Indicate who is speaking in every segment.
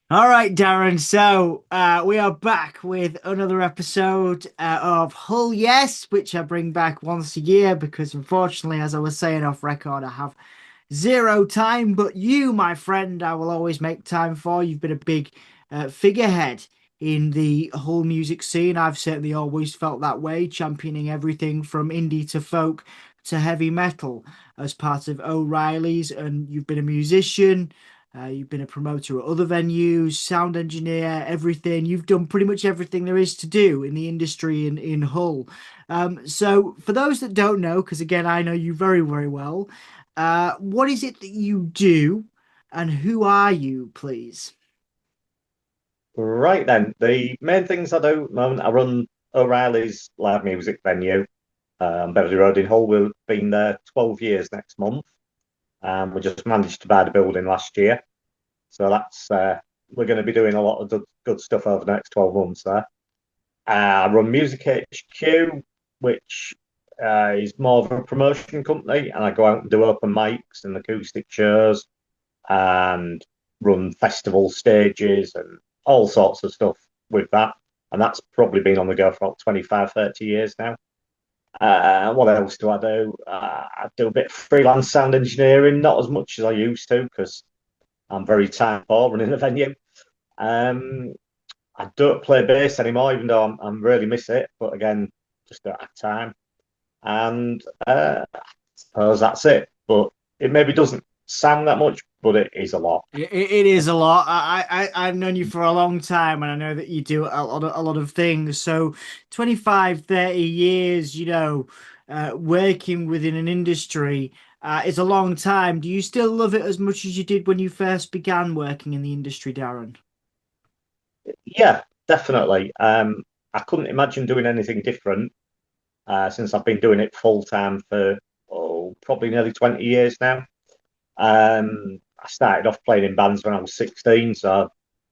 Speaker 1: All right, Darren. So we are back with another episode of Hull Yes, which I bring back once a year because, unfortunately, as I was saying off record, I have zero time. But you, my friend, I will always make time for. You've been a big figurehead in the Hull music scene. I've certainly always felt that way, championing everything from indie to folk to heavy metal as part of O'Reilly's. And you've been a musician. You've been a promoter at other venues, sound engineer, everything. You've done pretty much everything there is to do in the industry in Hull. So, for those that don't know, because again, I know you very, very well, what is it that you do and who are you, please?
Speaker 2: Right then, the main things I do at the moment, I run O'Reilly's live music venue, Beverly Road in Hull. We've been there 12 years next month. We just managed to buy the building last year. So we're going to be doing a lot of good stuff over the next 12 months there. I run Music HQ, which is more of a promotion company, and I go out and do open mics and acoustic shows and run festival stages and all sorts of stuff with that. And that's probably been on the go for about 25, 30 years now. What else do I do? I do a bit of freelance sound engineering, not as much as I used to because I'm very time poor running the venue. Um, I don't play bass anymore, even though I'm really miss it. But again, just don't have time. And I suppose that's it. But it maybe doesn't sound that much, but it is a lot.
Speaker 1: It is a lot. I've known you for a long time, and I know that you do a lot of things. So 25, 30 years, working within an industry, is a long time. Do you still love it as much as you did when you first began working in the industry, Darren?
Speaker 2: Yeah, definitely. I couldn't imagine doing anything different since I've been doing it full time for probably nearly 20 years now. I started off playing in bands when I was 16, so I've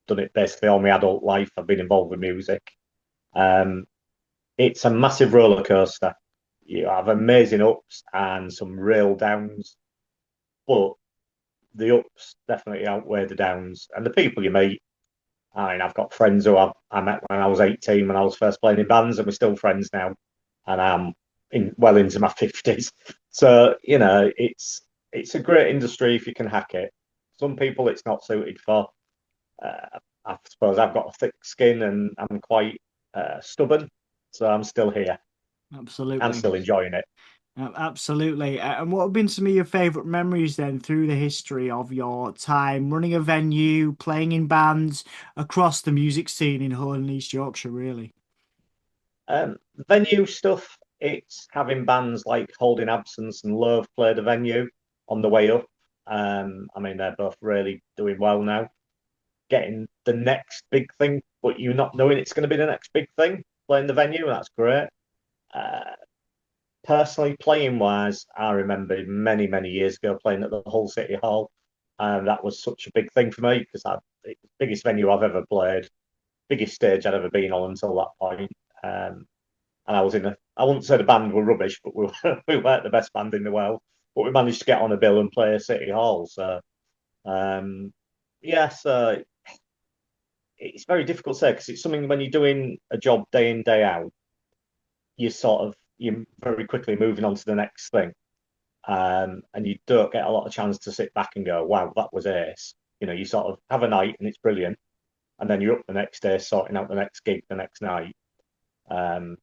Speaker 2: done it basically all my adult life. I've been involved with music. Um, it's a massive roller coaster. You have amazing ups and some real downs, but the ups definitely outweigh the downs. And the people you meet, I mean, I've got friends who I met when I was 18 when I was first playing in bands, and we're still friends now. And I'm well into my 50s. So, it's a great industry if you can hack it. Some people it's not suited for. I suppose I've got a thick skin and I'm quite stubborn. So I'm still here and
Speaker 1: Absolutely.
Speaker 2: still enjoying it.
Speaker 1: Absolutely. And what have been some of your favorite memories then through the history of your time running a venue, playing in bands across the music scene in Hull and East Yorkshire, really?
Speaker 2: Venue stuff, it's having bands like Holding Absence and Love play the venue on the way up. I mean, they're both really doing well now. Getting the next big thing, but you not knowing it's going to be the next big thing, playing the venue, that's great. Uh, Personally, playing wise, I remember many, many years ago playing at the Hull City Hall, and that was such a big thing for me because it's the biggest venue I've ever played, biggest stage I'd ever been on until that point. And I was I wouldn't say the band were rubbish, but we weren't the best band in the world, but we managed to get on a bill and play a City Hall. So, um, yeah, so it's very difficult to say because it's something when you're doing a job day in, day out, you're very quickly moving on to the next thing. And you don't get a lot of chance to sit back and go, wow, that was ace. You sort of have a night and it's brilliant. And then you're up the next day sorting out the next gig the next night. Um,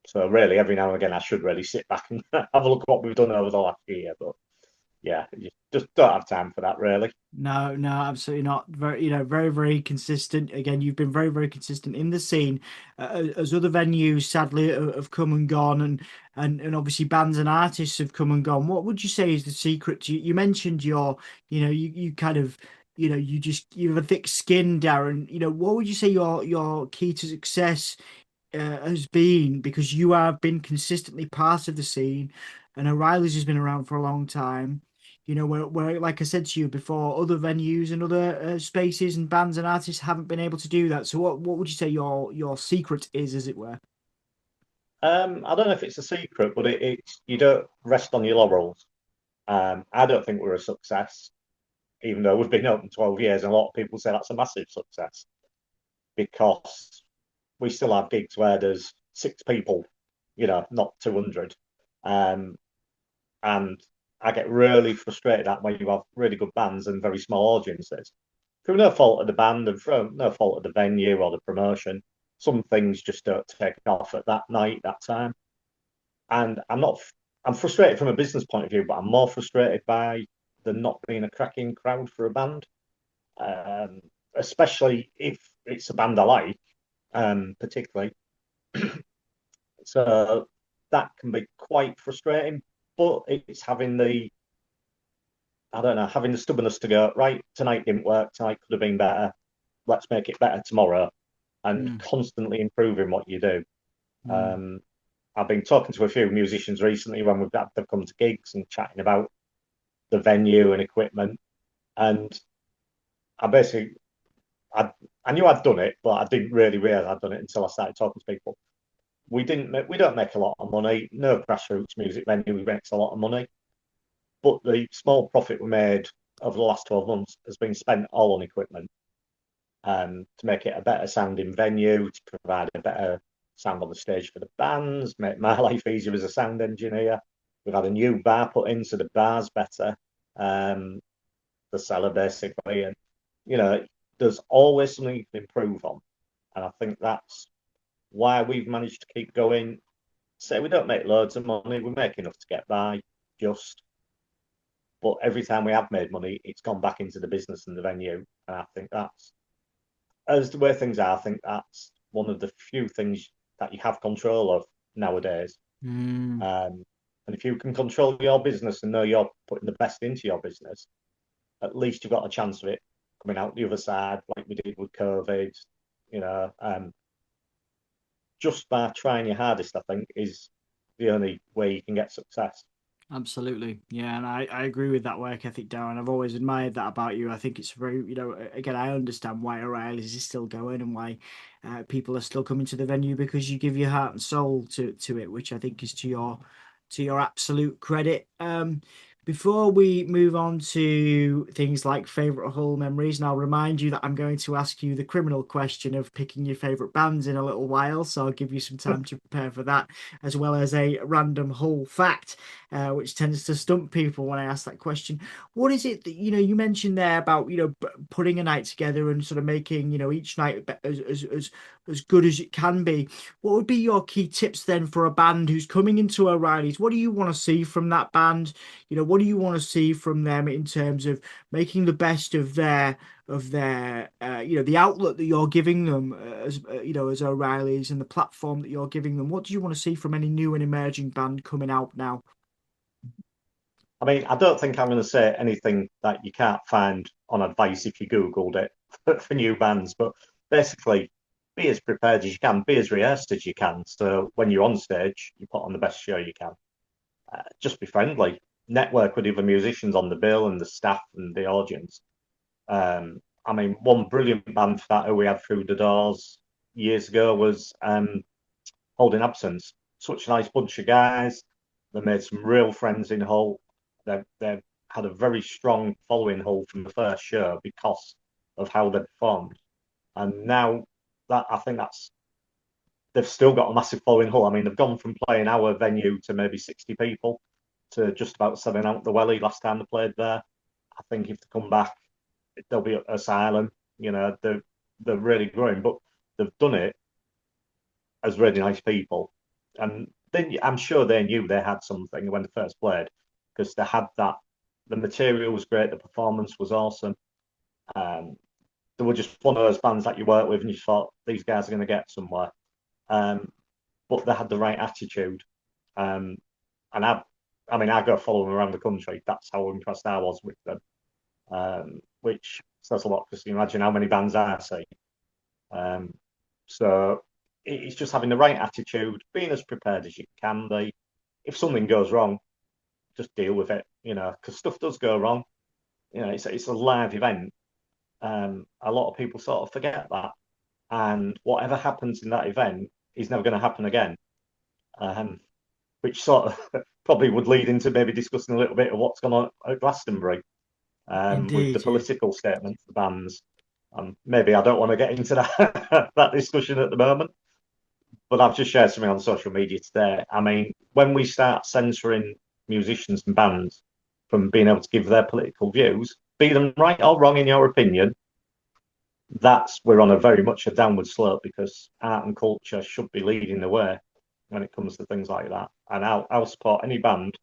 Speaker 2: so really, every now and again, I should really sit back and have a look at what we've done over the last year. But yeah, you just don't have time for that, really.
Speaker 1: No, no, absolutely not. Very, very, very consistent. Again, you've been very, very consistent in the scene, as other venues sadly have come and gone, and obviously bands and artists have come and gone. What would you say is the secret? You mentioned you kind of, you have a thick skin, Darren. What would you say your key to success has been? Because you have been consistently part of the scene, and O'Reilly's has been around for a long time. Where like I said to you before, other venues and other spaces and bands and artists haven't been able to do that. So what would you say your secret is, as it were?
Speaker 2: I don't know if it's a secret, but it's you don't rest on your laurels. I don't think we're a success. even though we've been open 12 years, and a lot of people say that's a massive success because we still have gigs where there's 6 people, not 200. Um, and I get really frustrated at when you have really good bands and very small audiences. Through no fault of the band and through no fault of the venue or the promotion, some things just don't take off at that night, that time. And I'm frustrated from a business point of view, but I'm more frustrated by there not being a cracking crowd for a band, um, especially if it's a band I like, particularly. So that can be quite frustrating, but it's I don't know, having the stubbornness to go, right, tonight didn't work, tonight could have been better, let's make it better tomorrow, and
Speaker 1: Mm,
Speaker 2: constantly improving what you do.
Speaker 1: mm,
Speaker 2: Um, I've been talking to a few musicians recently when they've come to gigs and chatting about the venue and equipment. And I basically, I knew I'd done it, but I didn't really realize I'd done it until I started talking to people. We don't make a lot of money. No grassroots music venue makes a lot of money, but the small profit we made over the last 12 months has been spent all on equipment, to make it a better sounding venue, to provide a better sound on the stage for the bands, make my life easier as a sound engineer. We've had a new bar put in, so the bar's better, um, the cellar basically, and you know, there's always something you can improve on, and I think that's why we've managed to keep going. Say we don't make loads of money, we make enough to get by, just. But every time we have made money, it's gone back into the business and the venue, and I think that's as the way things are, I think that's one of the few things that you have control of nowadays.
Speaker 1: mm.
Speaker 2: And if you can control your business and know you're putting the best into your business, at least you've got a chance of it coming out the other side, like we did with COVID. You know, just by trying your hardest, I think, is the only way you can get success.
Speaker 1: Absolutely. Yeah, and I agree with that work ethic, Darren. I've always admired that about you. I think it's very, again, I understand why O'Reilly's is still going and why people are still coming to the venue because you give your heart and soul to it, which I think is to your absolute credit. Before we move on to things like favorite Hull memories, and I'll remind you that I'm going to ask you the criminal question of picking your favorite bands in a little while, so I'll give you some time to prepare for that, as well as a random Hull fact which tends to stump people when I ask that question. What is it that you mentioned there about putting a night together and sort of making each night as good as it can be? What would be your key tips then for a band who's coming into O'Reilly's? What do you want to see from that band? What do you want to see from them in terms of making the best of their the outlet that you're giving them as O'Reilly's and the platform that you're giving them? What do you want to see from any new and emerging band coming out now?
Speaker 2: I mean, I don't think I'm going to say anything that you can't find on advice if you Googled it for new bands, but basically, be as prepared as you can, be as rehearsed as you can. So when you're on stage, you put on the best show you can. Just be friendly, network with other musicians on the bill and the staff and the audience. I mean, one brilliant band for that who we had through the doors years ago was Holding Absence. Such a nice bunch of guys. They made some real friends in Hull. They've had a very strong following Hull from the first show because of how they performed. And now that I think that's they've still got a massive following Hull. I mean, they've gone from playing our venue to maybe 60 people to just about selling out the Welly last time they played there. I think if they come back, they'll be asylum. They're really growing, but they've done it as really nice people. And then I'm sure they knew they had something when they first played because they had that. The material was great, the performance was awesome. Um, they were just one of those bands that you work with and you thought these guys are going to get somewhere. Um, but they had the right attitude. Um, and I mean, I go follow them around the country. That's how impressed I was with them. Which says a lot because you imagine how many bands I see. Um, so it's just having the right attitude, being as prepared as you can be. If something goes wrong, just deal with it, because stuff does go wrong. It's a live event. A lot of people sort of forget that. And whatever happens in that event is never going to happen again. Um, which sort of probably would lead into maybe discussing a little bit of what's going on at Glastonbury. with the
Speaker 1: Indeed, yeah.
Speaker 2: political statements, the bands. Maybe I don't want to get into that that discussion at the moment, but I've just shared something on social media today. I mean, when we start censoring musicians and bands from being able to give their political views, be them right or wrong in your opinion, that's we're on a very much a downward slope because art and culture should be leading the way when it comes to things like that. And I'll support any band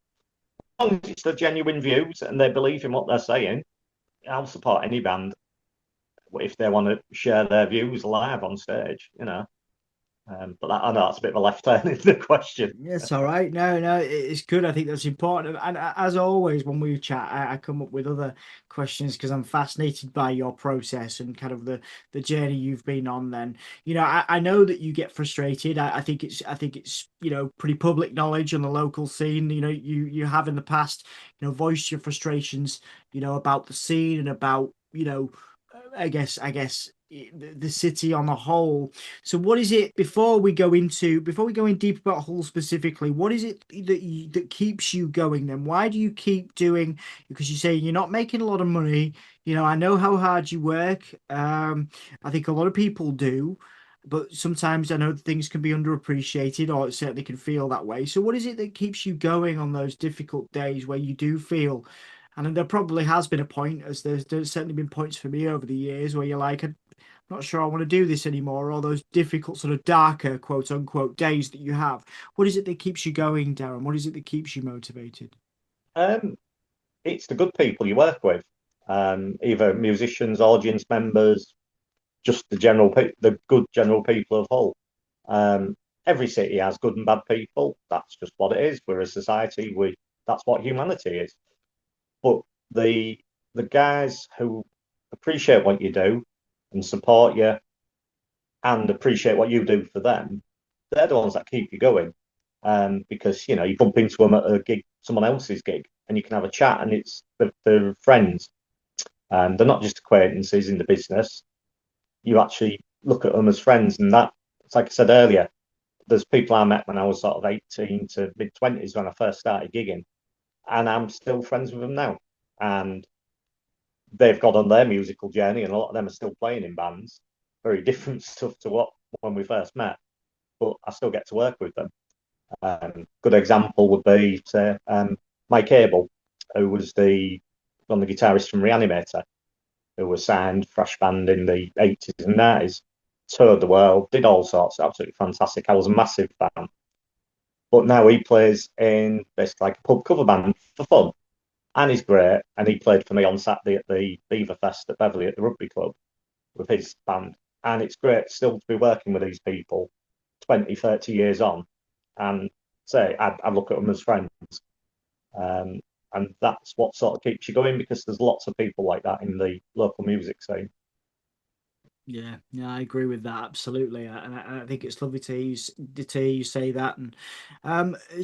Speaker 2: as long as it's the genuine views and they believe in what they're saying. I'll support any band if they want to share their views live on stage, you know. But I know that's a bit of a left turn in the question.
Speaker 1: Yes, all right. No, no, it's good. I think that's important. And as always, when we chat, I come up with other questions because I'm fascinated by your process and kind of the journey you've been on. Then, I know that you get frustrated. I think it's pretty public knowledge on the local scene. You have in the past, voiced your frustrations, about the scene and about I guess the city on the whole. So what is it before we go in deep about Hull specifically, what is it that keeps you going then? Why do you keep doing, because you say you're not making a lot of money. I know how hard you work. I think a lot of people do, but sometimes I know things can be underappreciated, or it certainly can feel that way. So what is it that keeps you going on those difficult days where you do feel, and there probably has been a point, as there's certainly been points for me over the years where you're like, not sure I want to do this anymore, all those difficult, sort of darker, quote unquote, days that you have. What is it that keeps you going, Darren? What is it that keeps you motivated?
Speaker 2: Um, it's the good people you work with, either musicians, audience members, just the good general people of Hull. Um, every city has good and bad people. That's just what it is. We're a society. We That's what humanity is. But the the guys who appreciate what you do and support you and appreciate what you do for them, they're the ones that keep you going. Because you bump into them at a gig, someone else's gig, and you can have a chat, and they're friends. They're not just acquaintances in the business. You actually look at them as friends, and that, it's like I said earlier, there's people I met when I was sort of 18 to mid 20s when I first started gigging, and I'm still friends with them now. And they've got on their musical journey, and a lot of them are still playing in bands. Very different stuff to what when we first met, but I still get to work with them. Good example would be, say, Mike Cable, who was the guitarist from Reanimator, who was signed fresh band in the 80s and 90s, toured the world, did all sorts, absolutely fantastic. I was a massive fan. But now he plays in basically like a pub cover band for fun. And he's great. And he played for me on Saturday at the Beaver Fest at Beverley at the rugby club with his band. And it's great still to be working with these people 20, 30 years on. And say, I look at them as friends. Um, and that's what sort of keeps you going because there's lots of people like that in the local music scene.
Speaker 1: Yeah, yeah, I agree with that absolutely, and I think it's lovely to hear you say that, and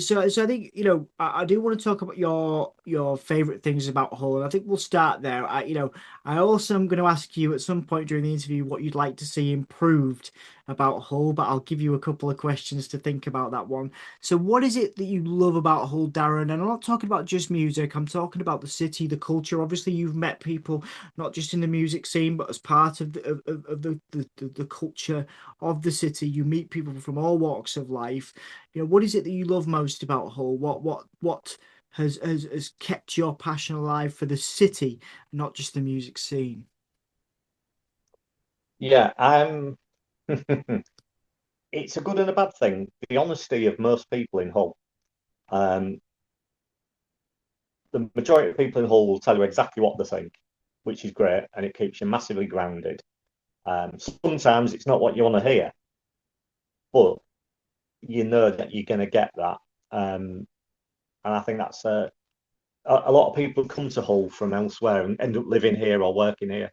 Speaker 1: so I think I do want to talk about your favorite things about Hull, and I think we'll start there. I also am going to ask you at some point during the interview what you'd like to see improved about Hull, but I'll give you a couple of questions to think about that one. So, what is it that you love about Hull, Darren? And I'm not talking about just music. I'm talking about the city, the culture. Obviously, you've met people not just in the music scene, but as part of the culture of the city. You meet people from all walks of life. What is it that you love most about Hull? What has kept your passion alive for the city, not just the music scene?
Speaker 2: Yeah, it's a good and a bad thing. The honesty of most people in Hull. Um, the majority of people in Hull will tell you exactly what they think, which is great, and it keeps you massively grounded. Sometimes it's not what you want to hear, but you know that you're going to get that. And I think that's a lot of people come to Hull from elsewhere and end up living here or working here.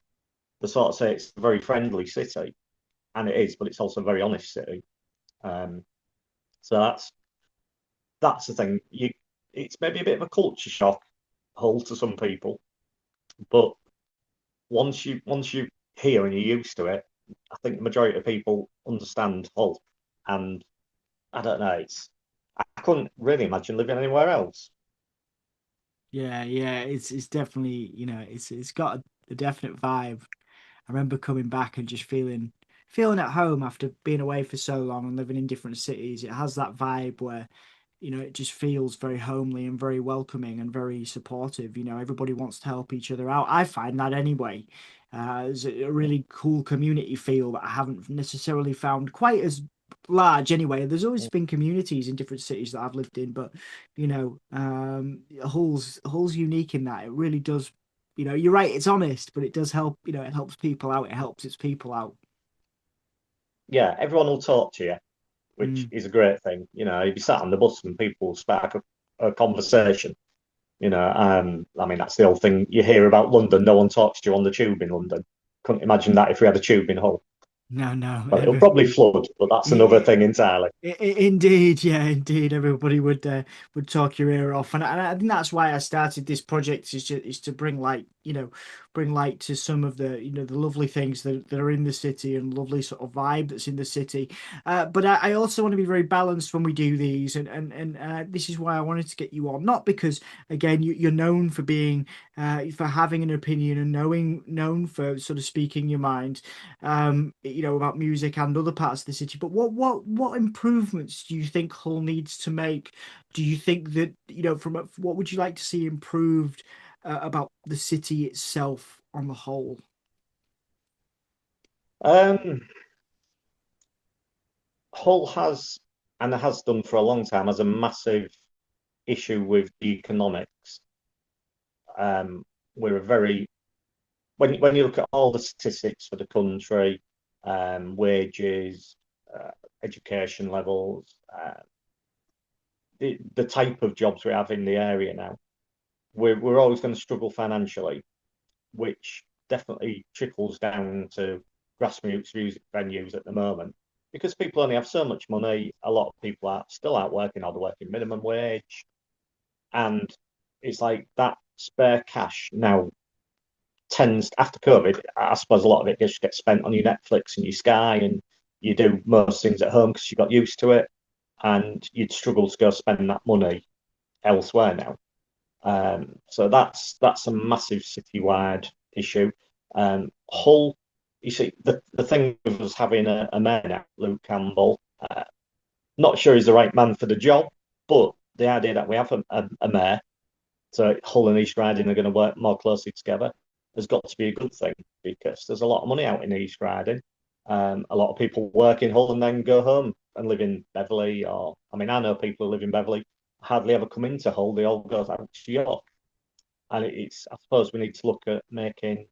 Speaker 2: They sort of say it's a very friendly city, and it is, but it's also a very honest city. Um, so that's the thing. It's maybe a bit of a culture shock, Hull, to some people, but once you hear and you're used to it, I think the majority of people understand Hull. And I don't know, I couldn't really imagine living anywhere else.
Speaker 1: Yeah, yeah, it's definitely, it's got a definite vibe. I remember coming back and just feeling at home after being away for so long and living in different cities. It has that vibe where, it just feels very homely and very welcoming and very supportive. Everybody wants to help each other out. I find that anyway. There's a really cool community feel that I haven't necessarily found quite as large anyway. There's always been communities in different cities that I've lived in, but Hull's unique in that it really does. You're right, it's honest, but it does help. It helps people out. It helps its people out.
Speaker 2: Yeah, everyone will talk to you, which
Speaker 1: Mm.
Speaker 2: is a great thing. You'd be sat on the bus and people will spark a conversation. I mean, that's the old thing you hear about London. No one talks to you on the tube in London. Couldn't imagine that if we had a tube in Hull.
Speaker 1: No, no,
Speaker 2: Well, it'll probably flood, but that's another thing entirely.
Speaker 1: Indeed, yeah, indeed. Everybody would talk your ear off, and I think that's why I started this project is to bring light, bring light to some of the the lovely things that are in the city and lovely sort of vibe that's in the city. But I also want to be very balanced when we do these, and this is why I wanted to get you on, not because again you're known for being for having an opinion and known for sort of speaking your mind about music and other parts of the city. But what improvements do you think Hull needs to make? Do you think that, what would you like to see improved about the city itself on the whole?
Speaker 2: Um, Hull has, and has done for a long time, has a massive issue with the economics. Um, we're a very when you look at all the statistics for the country, wages, uh, education levels, the type of jobs we have in the area now, we're always going to struggle financially, which definitely trickles down to grassroots music venues at the moment because people only have so much money. A lot of people are still out working or they're working minimum wage, and it's like that spare cash now tends after COVID. I suppose a lot of it just gets spent on your Netflix and your Sky, and you do most things at home because you got used to it, and you'd struggle to go spend that money elsewhere now. So that's a massive citywide issue. Hull, you see, the thing with us having a mayor now, Luke Campbell, not sure he's the right man for the job, but the idea that we have a mayor, so Hull and East Riding are going to work more closely together, has got to be a good thing because there's a lot of money out in East Riding. A lot of people work in Hull and then go home and live in Beverley, or I mean, I know people who live in Beverley hardly ever come into Hull; they all go out to York. And it's I suppose we need to look at making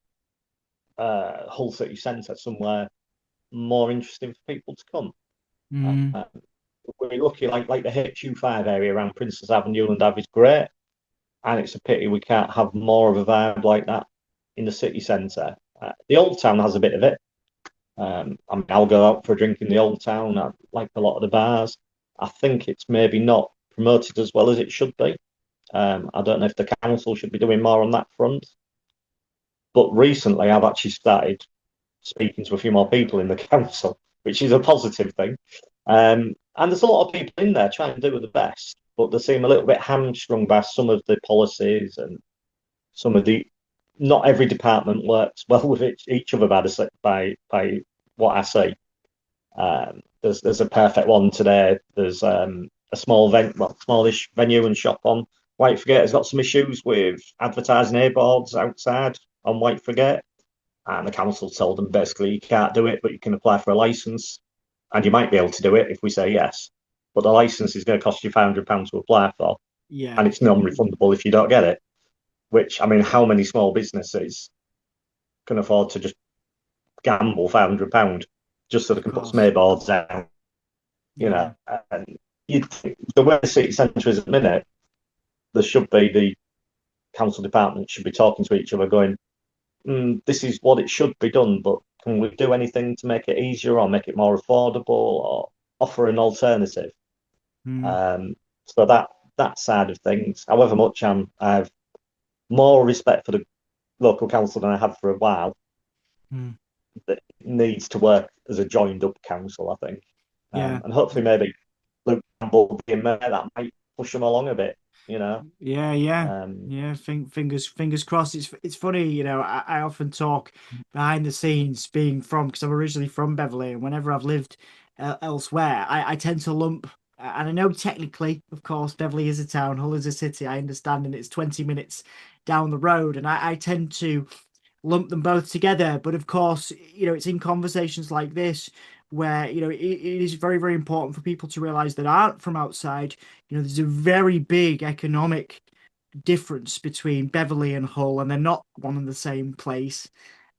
Speaker 2: Hull City Centre somewhere more interesting for people to come.
Speaker 1: Mm,
Speaker 2: Uh, we're lucky, like the HU5 area around Princess Avenue and Ave is great, and it's a pity we can't have more of a vibe like that in the city centre. The Old Town has a bit of it. I mean, I'll go out for a drink in the Old Town. I like a lot of the bars. I think it's maybe not promoted as well as it should be. I don't know if the council should be doing more on that front. But recently, I've actually started speaking to a few more people in the council, which is a positive thing. And there's a lot of people in there trying to do the best, but they seem a little bit hamstrung by some of the policies and some of the. Not every department works well with each other by what I see. There's a perfect one today. There's a smallish venue and shop on Whitefrigate has got some issues with advertising A boards outside on Whitefrigate, and the council told them basically you can't do it, but you can apply for a license, and you might be able to do it if we say yes. But the license is going to cost you £500 to apply for, and
Speaker 1: yeah,
Speaker 2: it's non-refundable if you don't get it. Which I mean, how many small businesses can afford to just gamble £500 just so they
Speaker 1: of
Speaker 2: can put some
Speaker 1: course.
Speaker 2: A boards down? You know,
Speaker 1: Yeah.
Speaker 2: and the way the city centre is at the minute, there should be the council departments should be talking to each other, going, "This is what it should be done, but can we do anything to make it easier or make it more affordable or offer an alternative?"
Speaker 1: Mm,
Speaker 2: Um, so that side of things, however much I have more respect for the local council than I have for a while,
Speaker 1: mm,
Speaker 2: that needs to work as a joined up council, I think.
Speaker 1: yeah.
Speaker 2: And hopefully maybe Luke Campbell being mayor, that might push them along a bit. you know.
Speaker 1: Yeah, yeah,
Speaker 2: Um,
Speaker 1: yeah. Fingers crossed. It's funny, I often talk behind the scenes, being from because I'm originally from Beverley, and whenever I've lived elsewhere, I tend to lump. And I know technically, of course, Beverley is a town, Hull is a city. I understand, and it's 20 minutes down the road, and I tend to lump them both together. But of course, it's in conversations like this where, it is very, very important for people to realize that aren't from outside. There's a very big economic difference between Beverley and Hull, and they're not one and the same place.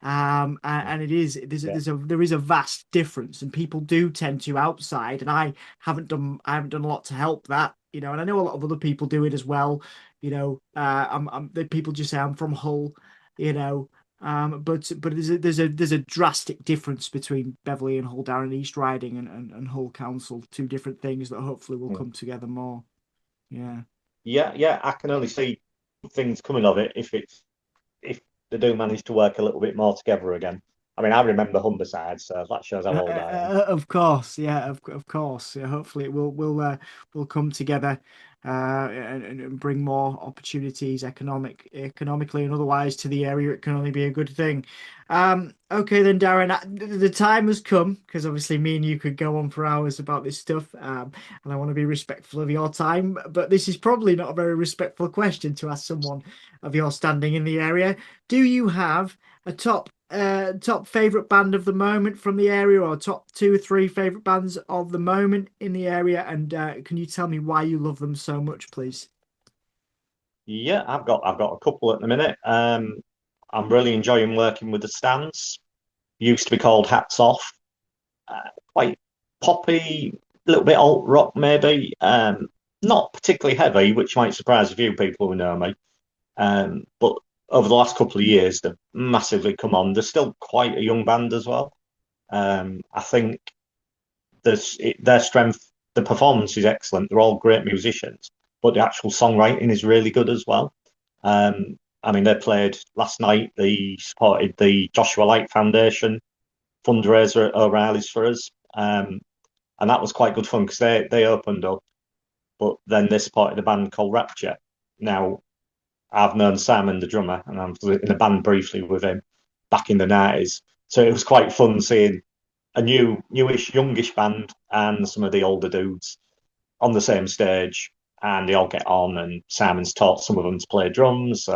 Speaker 1: And it is
Speaker 2: yeah.
Speaker 1: there is a vast difference, and people do tend to outside, and I haven't done a lot to help that, and I know a lot of other people do it as well. The people just say I'm from Hull, you know, but there's a drastic difference between Beverley and Hull down in East Riding and Hull Council, two different things that hopefully will
Speaker 2: Mm.
Speaker 1: come together more. Yeah.
Speaker 2: Yeah, yeah, I can only see things coming of it if they do manage to work a little bit more together again. I mean, I remember Humberside, so that shows how old I am.
Speaker 1: Of course, yeah, of course. Yeah, hopefully it will come together and bring more opportunities economically and otherwise to the area. It can only be a good thing. Okay then, Darren, the time has come because obviously me and you could go on for hours about this stuff, and I want to be respectful of your time. But this is probably not a very respectful question to ask someone of your standing in the area. Do you have a top favorite band of the moment from the area, or top two or three favorite bands of the moment in the area? And can you tell me why you love them so much, please?
Speaker 2: Yeah, I've got a couple at the minute. I'm really enjoying working with the Stands. Used to be called Hats Off. Quite poppy, a little bit alt rock maybe. Not particularly heavy, which might surprise a few people who know me. But over the last couple of years, they've massively come on. They're still quite a young band as well. I think their strength, the performance is excellent. They're all great musicians, but the actual songwriting is really good as well. I mean, they played last night. They supported the Joshua Light Foundation fundraiser at O'Reilly's for us, and that was quite good fun because they opened up, but then they supported a band called Rapture. Now, I've known Simon, the drummer, and I was in a band briefly with him back in the 90s. So it was quite fun seeing a newish, youngish band and some of the older dudes on the same stage, and they all get on. And Simon's taught some of them to play drums.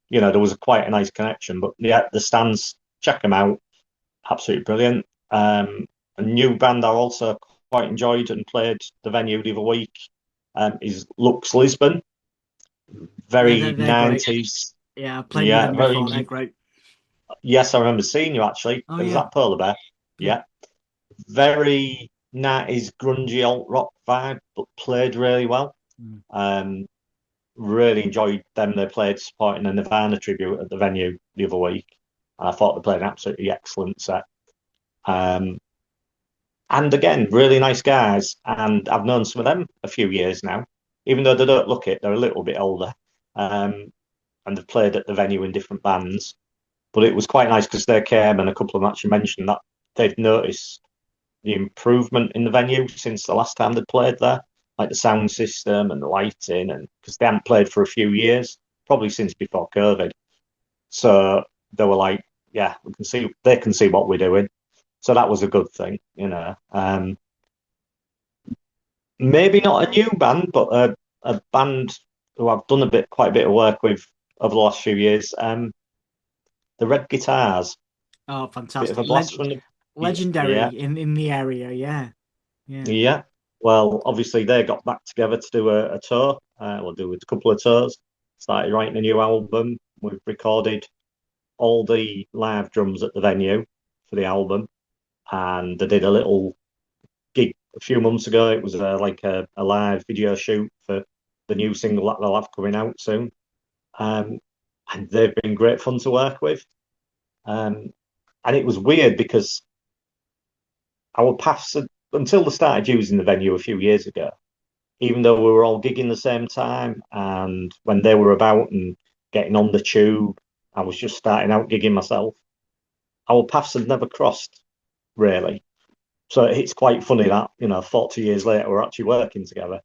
Speaker 2: There was quite a nice connection. But yeah, the Stands, check them out, absolutely brilliant. A new band I also quite enjoyed and played the venue the other week is Lux Lisbon.
Speaker 1: Yeah,
Speaker 2: Very
Speaker 1: they're great.
Speaker 2: 90s.
Speaker 1: Yeah, I've played with
Speaker 2: Yeah,
Speaker 1: them before. They're
Speaker 2: very.
Speaker 1: great.
Speaker 2: Yes, I remember seeing you actually.
Speaker 1: Oh
Speaker 2: It was
Speaker 1: yeah,
Speaker 2: at Polar Bear.
Speaker 1: yeah.
Speaker 2: Yeah, very 90s grungy alt rock vibe, but played really well.
Speaker 1: Mm.
Speaker 2: Um, really enjoyed them. They played supporting a Nirvana tribute at the venue the other week, and I thought they played an absolutely excellent set. Um, and again, really nice guys. And I've known some of them a few years now, even though they don't look it, they're a little bit older. Um, and they've played at the venue in different bands. But it was quite nice because they came and a couple of them actually mentioned that they'd noticed the improvement in the venue since the last time they played there, like the sound system and the lighting, and because they hadn't played for a few years, probably since before COVID. So they were like, "Yeah, they can see what we're doing." So that was a good thing. Maybe not a new band, but a band who I've done quite a bit of work with over the last few years. The Red Guitars,
Speaker 1: Oh,
Speaker 2: bit of a
Speaker 1: fantastic.
Speaker 2: blast from the
Speaker 1: Legendary
Speaker 2: yeah.
Speaker 1: in the area. Yeah, yeah.
Speaker 2: Yeah. Well, obviously they got back together to do a tour. We'll do a couple of tours. Started writing a new album. We've recorded all the live drums at the venue for the album, and they did a little gig a few months ago. It was like a live video shoot for the new single that they'll have coming out soon. Um, and they've been great fun to work with. Um, and it was weird because our paths, until they started using the venue a few years ago, even though we were all gigging the same time, and when they were about and getting on the tube, I was just starting out gigging myself. Our paths had never crossed, really. So it's quite funny that, 40 years later, we're actually working together.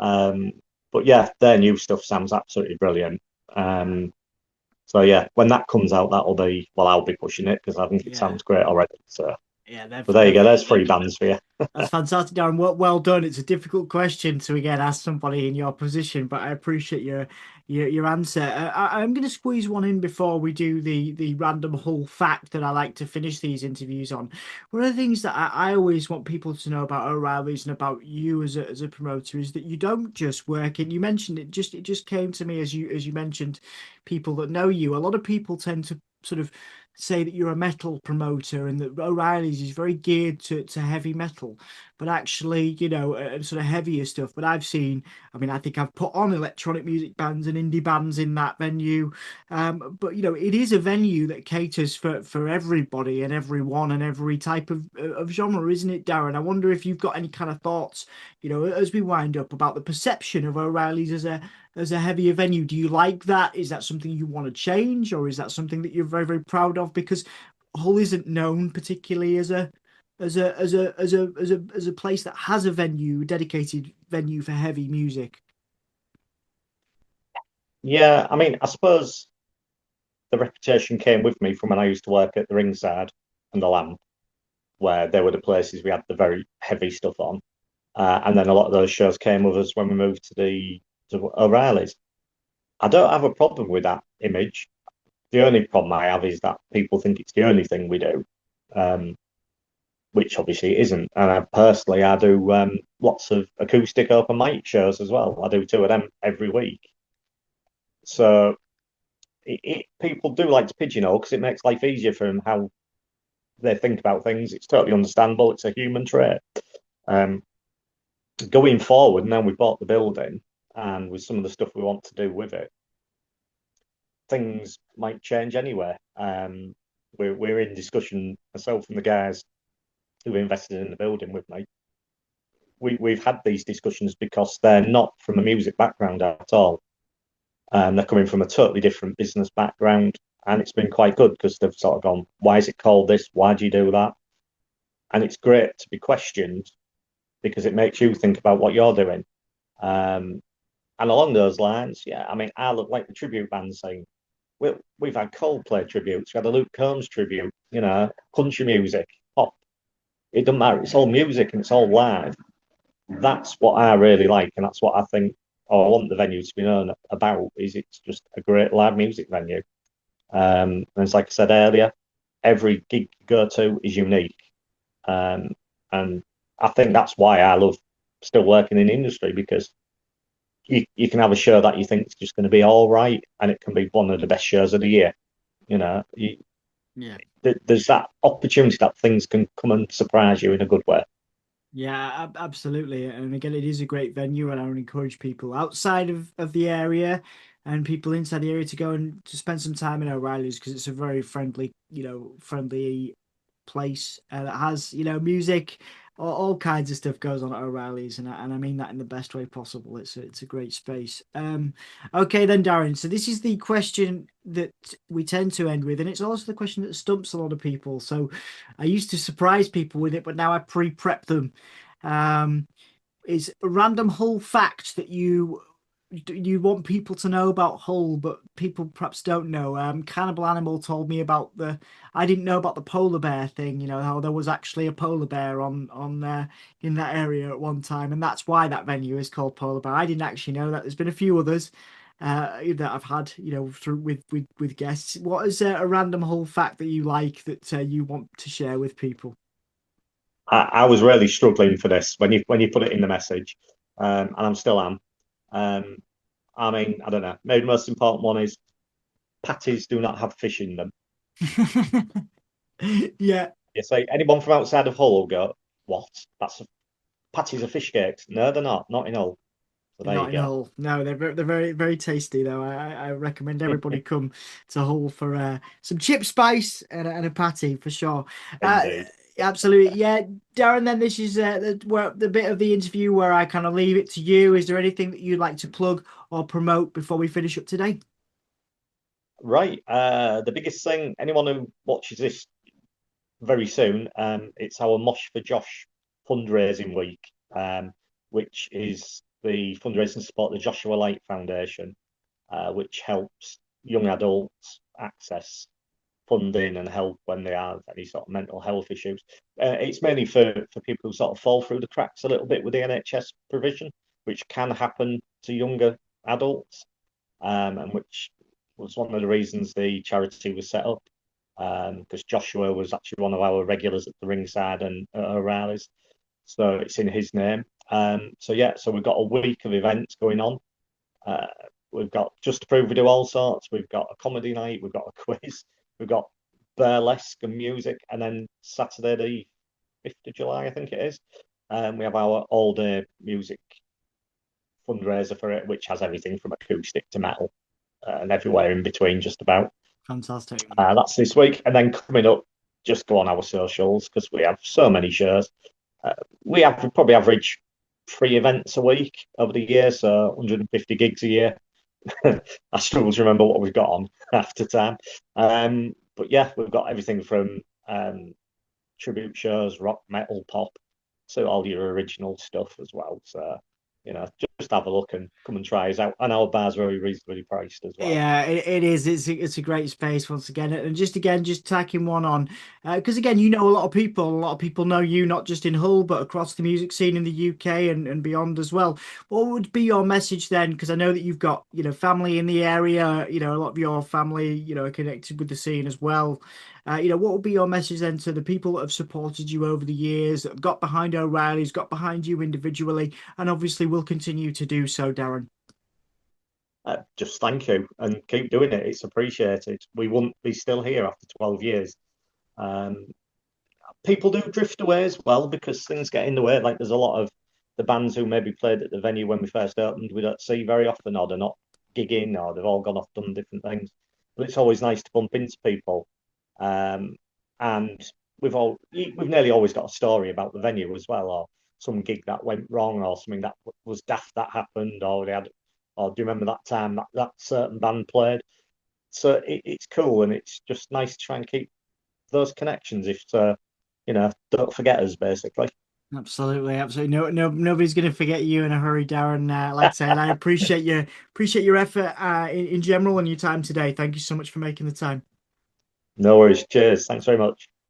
Speaker 2: Um, But yeah, their new stuff sounds absolutely brilliant. So yeah, when that comes out, that'll be well, I'll be pushing it because I think it
Speaker 1: Yeah,
Speaker 2: sounds great already. So,
Speaker 1: yeah,
Speaker 2: but there you go. There's three bands for you.
Speaker 1: that's fantastic, Darren. Well done. It's a difficult question to again ask somebody in your position, but I appreciate your answer. I'm going to squeeze one in before we do the random Hull fact that I like to finish these interviews on. One of the things that I always want people to know about O'Reilly's and about you as a promoter is that you don't just work in. You mentioned it just came to me as you mentioned people that know you. A lot of people tend to sort of say that you're a metal promoter and that O'Reilly's is very geared to heavy metal, but actually, sort of heavier stuff. But I mean, I think I've put on electronic music bands and indie bands in that venue. But it is a venue that caters for everybody and everyone and every type of genre, isn't it, Darren? I wonder if you've got any kind of thoughts, as we wind up about the perception of O'Reilly's as a heavier venue. Do you like that? Is that something you want to change, or is that something that you're very, very proud of? Because Hull isn't known particularly as a place that has a dedicated venue for heavy music.
Speaker 2: Yeah, I mean, I suppose the reputation came with me from when I used to work at the Ringside and the Lamb, where they were the places we had the very heavy stuff on. And then a lot of those shows came with us when we moved to O'Reilly's. I don't have a problem with that image. The only problem I have is that people think it's the only thing we do, um, which obviously it isn't. And personally, I do lots of acoustic open mic shows as well. I do two of them every week. So people do like to pigeonhole because it makes life easier for them how they think about things. It's totally understandable. It's a human trait. Um, Going forward, now we've bought the building and with some of the stuff we want to do with it, things might change anyway. We're in discussion, myself and the guys who invested in the building with me. We've had these discussions because they're not from a music background at all. They're coming from a totally different business background. And it's been quite good because they've sort of gone, why is it called this? Why do you do that? And it's great to be questioned because it makes you think about what you're doing. Um, and along those lines, yeah, I mean, I look like the tribute band saying, we've had Coldplay tributes, we had a Luke Combs tribute, country music, pop. It doesn't matter. It's all music and it's all live. That's what I really like, and that's what I think. Or I want the venue to be known about. Is it's just a great live music venue. And it's like I said earlier, every gig you go to is unique. Um, and I think that's why I love still working in the industry because you can have a show that you think is just going to be all right, and it can be one of the best shows of the year. You know, you,
Speaker 1: Yeah.
Speaker 2: there's that opportunity that things can come and surprise you in a good way.
Speaker 1: Yeah, absolutely. And again, it is a great venue, and I would encourage people outside of the area and people inside the area to go and to spend some time in O'Reilly's because it's a very friendly, friendly place that has, music, all kinds of stuff goes on at O'Reilly's, and I mean that in the best way possible. It's a great space. Okay then, Darren. So this is the question that we tend to end with, and it's also the question that stumps a lot of people. So I used to surprise people with it, but now I pre-prep them. Um, is a random Hull fact that you want people to know about Hull, but people perhaps don't know. Cannibal Animal told me about I didn't know about the polar bear thing. How there was actually a polar bear on in that area at one time, and that's why that venue is called Polar Bear. I didn't actually know that. There's been a few others that I've had, through with guests. What is a random Hull fact that you like that you want to share with people?
Speaker 2: I was really struggling for this when you put it in the message, and I'm still am. Um, I mean, I don't know. Maybe the most important one is patties do not have fish in them.
Speaker 1: Yeah,
Speaker 2: You say anyone from outside of Hull will go, "What? Patties are fish cakes?" No, they're not. Not in Hull. So there you
Speaker 1: not in
Speaker 2: go.
Speaker 1: Hull. No, they're very very tasty though. I recommend everybody come to Hull for some chip spice and a patty for sure. Uh,
Speaker 2: Indeed.
Speaker 1: Absolutely, yeah, Darren. Then this is the bit of the interview where I kind of leave it to you. Is there anything that you'd like to plug or promote before we finish up today?
Speaker 2: Right. The biggest thing, anyone who watches this very soon, it's our Mosh for Josh fundraising week, which is the fundraising support the Joshua Light Foundation, which helps young adults access funding and help when they have any sort of mental health issues. It's mainly for people who sort of fall through the cracks a little bit with the NHS provision, which can happen to younger adults, and which was one of the reasons the charity was set up. Because Joshua was actually one of our regulars at the ringside and at our rallies, so it's in his name. So yeah, so we've got a week of events going on. Uh, we've got Just to Prove we do all sorts. We've got a comedy night. We've got a quiz. We've got burlesque and music, and then Saturday the 5th of July, I think it is. We have our all-day music fundraiser for it, which has everything from acoustic to metal and everywhere in between, just about.
Speaker 1: Fantastic.
Speaker 2: That's this week, and then coming up, just go on our socials because we have so many shows. We probably average 3 events a week over the year, so 150 gigs a year. I struggle to remember what we've got on after time. But yeah, we've got everything from tribute shows, rock, metal, pop, so all your original stuff as well. So, just have a look and come and try us out. And our bar's very reasonably priced as well.
Speaker 1: Yeah, it is. It's a great space once again, and just again, just tacking one on, because again, you know a lot of people. A lot of people know you not just in Hull, but across the music scene in the UK and beyond as well. What would be your message then? Because I know that you've got family in the area. A lot of your family are connected with the scene as well. What would be your message then to the people that have supported you over the years, that have got behind O'Reilly's, got behind you individually, and obviously will continue to do so, Darren?
Speaker 2: Just thank you and keep doing it. It's appreciated. We wouldn't be still here after 12 years. Um, People do drift away as well because things get in the way. Like there's a lot of the bands who maybe played at the venue when we first opened, we don't see very often, or they're not gigging, or they've all gone off done different things. But it's always nice to bump into people. And we've nearly always got a story about the venue as well, or some gig that went wrong, or something that was daft that happened, or they had, or do you remember that time that certain band played? So it's cool, and it's just nice to try and keep those connections. If don't forget us, basically.
Speaker 1: Absolutely, absolutely. Nobody's going to forget you in a hurry, Darren. Like I said, I appreciate your effort in general and your time today. Thank you so much for making the time.
Speaker 2: No worries. Cheers. Thanks very much.